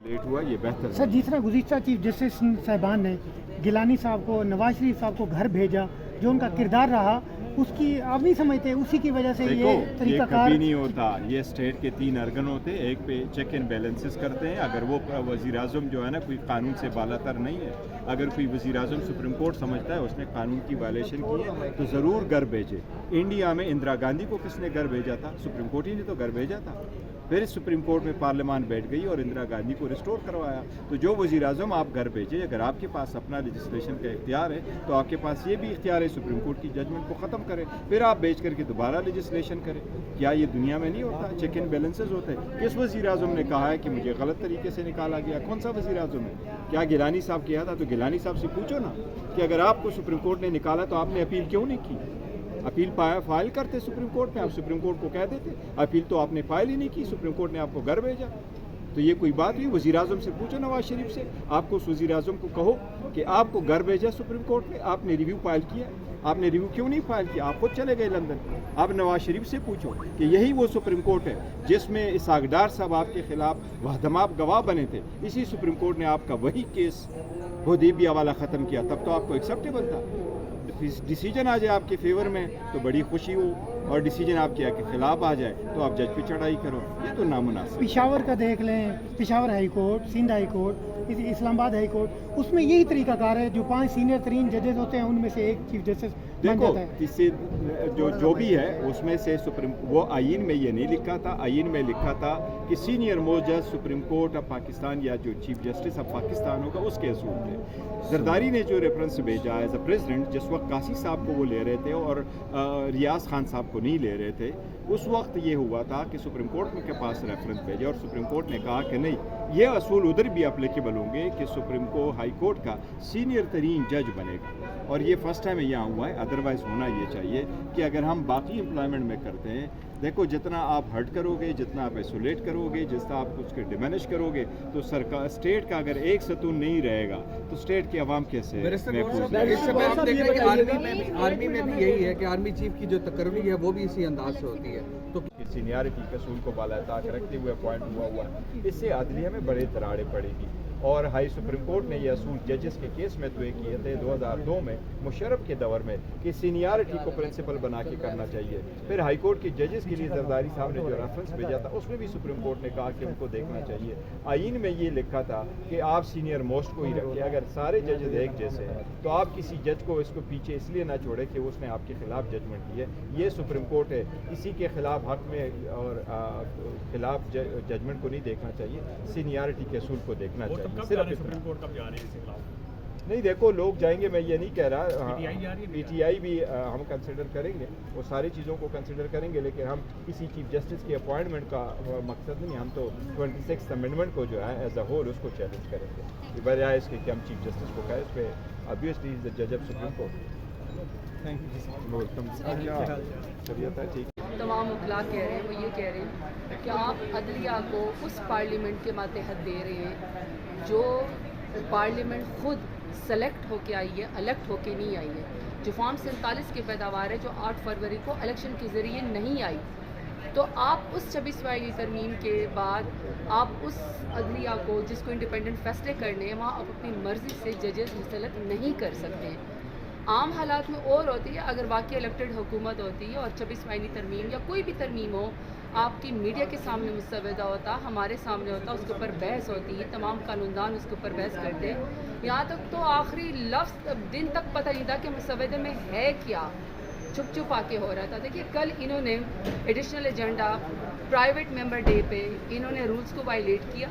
Late हुआ ये बेहतर सर, जिस तरह गुज़िश्ता चीफ जस्टिस साहिबान ने गिलानी साहब को, नवाज शरीफ साहब को घर भेजा, जो उनका किरदार रहा, उसकी आप नहीं समझते उसी की वजह से देखो, ये ये तरीकाकार कभी नहीं होता। ये स्टेट के 3 अर्गन होते हैं, एक पे चेक एंड बैलेंसेस करते हैं। अगर वो वज़ीर आज़म जो है ना कोई कानून से बालातर नहीं है, अगर कोई वज़ीर आज़म सुप्रीम कोर्ट समझता है उसने कानून की वायलेशन की है तो ज़रूर घर भेजे। इंडिया में इंदिरा गांधी को किसने घर भेजा था? सुप्रीम कोर्ट ही ने तो घर भेजा था। फिर सुप्रीम कोर्ट में पार्लियामान बैठ गई और इंदिरा गांधी को रिस्टोर करवाया। तो जो वज़ीर आज़म आप घर भेजे, अगर आपके पास अपना लेजिस्लेशन का इख्तियार है तो आपके पास ये भी इख्तियार है सुप्रीम कोर्ट की जजमेंट को ख़त्म करें, फिर आप भेज करके दोबारा लेजिस्लेशन करें। क्या ये दुनिया में नहीं होता? चेक एंड बैलेंसेस होते हैं। किस वज़ीर आज़म ने कहा है कि मुझे गलत तरीके से निकाला गया? कौन सा वज़ीर आज़म है? क्या गिलानी साहब किया था? तो गिलानी साहब से पूछो ना कि अगर आपको सुप्रीम कोर्ट ने निकाला तो आपने अपील क्यों नहीं की? अपील फाइल करते सुप्रीम कोर्ट में, आप सुप्रीम कोर्ट को कह देते। अपील तो आपने फाइल ही नहीं की, सुप्रीम कोर्ट ने आपको घर भेजा। तो ये कोई बात हुई? वज़ीर आज़म से पूछो नवाज शरीफ से, आपको उस वज़ीर आज़म को कहो कि आपको घर भेजा सुप्रीम कोर्ट में, आपने रिव्यू फाइल किया, आपने रिव्यू क्यों नहीं फाइल किया? आप खुद चले गए लंदन। आप नवाज शरीफ से पूछो कि यही वो सुप्रीम कोर्ट है जिसमें इसाकडार साहब आपके खिलाफ वहदमाब गवाह बने थे। इसी सुप्रीम कोर्ट ने आपका वही केस हुदैबिया वाला ख़त्म किया, तब तो आपको एक्सेप्टेबल था। डिसीजन आ जाए आपके फेवर में तो बड़ी खुशी हो, और डिसीजन आपके खिलाफ आ जाए तो आप जज पे चढ़ाई करो, ये तो नामुनासिब। पिशावर का देख लें, Peshawar high court, Sindh high court, Islamabad high court, उसमें यही तरीकाकार है। जो 5 सीनियर तरीन जजेस होते हैं उनमें से एक चीफ जस्टिस बन देखो, जाता है। इससे जो भी है उसमें से सुप्रीम, वो आईन में ये नहीं लिखा था। आईन में लिखा था कि सीनियर मोस्ट जज सुप्रीम कोर्ट ऑफ पाकिस्तान या जो चीफ जस्टिस ऑफ पाकिस्तान होगा उसके असूल थे। जरदारी ने जो रेफरेंस भेजा एज अ प्रेसिडेंट, जिस वक्त कासी साहब को वो ले रहे थे और रियाज खान साहब को नहीं ले रहे थे, उस वक्त ये हुआ था कि सुप्रीम कोर्ट के पास रेफरेंस भेजा और सुप्रीम कोर्ट ने कहा कि नहीं, ये असूल उधर भी अप्लीकेबल होंगे कि सुप्रीम कोर्ट हाई कोर्ट का सीनियर तरीन जज बनेगा। और ये फर्स्ट टाइम यहाँ हुआ है, अदरवाइज़ होना ये चाहिए कि अगर हम बाकी एम्प्लॉयमेंट में करते हैं, देखो जितना आप हर्ट करोगे, जितना आप आइसोलेट करोगे, जितना आप उसके डिमिनिश करोगे, तो सरकार स्टेट का अगर एक सतून नहीं रहेगा तो स्टेट की आवाम कैसे आर्मी में भी यही है कि आर्मी चीफ की जो तकर्री है वो भी इसी अंदाज से होती है। तो सीनियरिटी के असूल को बालाताक रखते हुए अपॉइंट हुआ इससे अदलिया में बड़े दरारें पड़ेगी। और हाई सुप्रीम कोर्ट ने यह असूल जजेस के केस में तय किए थे 2002 में मुशर्रफ के दौर में कि सीनियरिटी को प्रिंसिपल बना के करना चाहिए। फिर हाई कोर्ट के जजेस के लिए जरदारी साहब ने जो रेफरेंस भेजा था उसमें भी सुप्रीम कोर्ट ने कहा कि उनको देखना चाहिए। आईन में ये लिखा था कि आप सीनियर मोस्ट को ही रखिए। अगर सारे जजेस एक जैसे हैं तो आप किसी जज को इसको पीछे इसलिए ना छोड़े कि उसने आपके खिलाफ जजमेंट दी है। ये सुप्रीम कोर्ट है, इसी के खिलाफ हक में और खिलाफ जजमेंट को नहीं देखना चाहिए, सीनियरिटी के असूल को देखना चाहिए। सिर्फ सुप्रीम कोर्ट कब जा रहे हैं इसके खिलाफ? नहीं, देखो लोग जाएंगे, मैं ये नहीं कह रहा। पीटीआई भी हम कंसिडर करेंगे, वो सारी चीज़ों को कंसिडर करेंगे, लेकिन हम किसी चीफ जस्टिस की अपॉइंटमेंट का मकसद नहीं, हम तो 26th अमेंडमेंट को जो है एज अ होल उसको चैलेंज करेंगे बजाय इसके कि हम चीफ जस्टिस को कहें। इस पर ऑब्वियसली इज द जज of supreme court. Thank you. Welcome. ठीक। तमाम वकला कह रहे हैं, वो ये कह रहे हैं कि आप अदलिया को उस पार्लियामेंट के मातहत दे रहे हैं जो पार्लियामेंट खुद सेलेक्ट होके आई है, इलेक्ट होके नहीं आई है। जो फॉर्म 47 की पैदावार है जो 8 फरवरी को इलेक्शन के ज़रिए नहीं आई, तो आप उस 26वां तरमीम के बाद आप उस अदलिया को जिसको इंडिपेंडेंट फैसले करने हैं वहाँ आप अपनी मर्ज़ी से जजेस मुसलत नहीं कर सकते। आम हालात में और होती है, अगर वाकई इलेक्टेड हुकूमत होती है और 26वां तरमीम या कोई भी तरमीम हो आपकी मीडिया के सामने मुस्तवदा होता, हमारे सामने होता, उसके ऊपर बहस होती है, तमाम कानूनदान उसके ऊपर बहस करते हैं। यहाँ तक तो आखिरी लफ्ज़ दिन तक पता नहीं था कि मुस्तवदे में है क्या, छुप छुप आके हो रहा था। देखिए कल इन्होंने additional agenda private member day पे इन्होंने रूल्स को वायलेट किया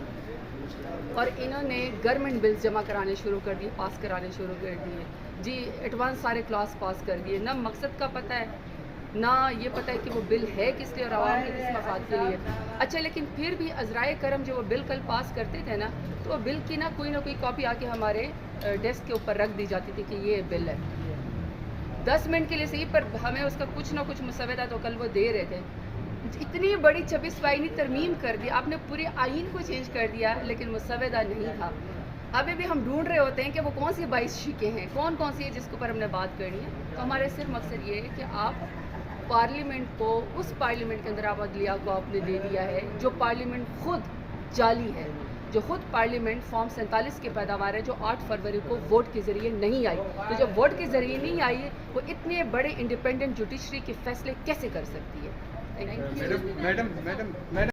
और इन्होंने गवर्नमेंट बिल्स जमा कराने शुरू कर दिए, पास कराने शुरू कर दिए जी, एडवांस सारे क्लास पास कर दिए। ना मकसद का पता है, ना ये पता है कि वो बिल है किस लिए और आवाम के किस मफाद के लिए। अच्छा, लेकिन फिर भी अज़राए करम जो वो बिल कल पास करते थे ना, तो वो बिल की ना कोई कॉपी आके हमारे डेस्क के ऊपर रख दी जाती थी कि ये बिल है। 10 मिनट के लिए सही, पर हमें उसका कुछ ना कुछ मुसवदा तो कल वो दे रहे थे। इतनी बड़ी 26वां तरमीम कर दी आपने, पूरे आइन को चेंज कर दिया, लेकिन मुसवदा नहीं था। अभी भी हम ढूंढ रहे होते हैं कि वो कौन सी 22 शिकें हैं, कौन सी है जिसके ऊपर हमने बात करनी है। तो हमारे सिर्फ मकसद ये है कि आप पार्लियामेंट को, उस पार्लियामेंट के अंदर आप अदलिया को आपने दे दिया है जो पार्लियामेंट खुद जाली है। جو خود پارلیمنٹ فارم 47 کی پیداوار ہے جو 8 فروری کو ووٹ کے ذریعے نہیں آئی. تو جب ووٹ کے ذریعے نہیں آئی ہے وہ اتنے بڑے انڈیپینڈنٹ جوڈیشری کے فیصلے کیسے کر سکتی ہے؟ Thank you. میڈم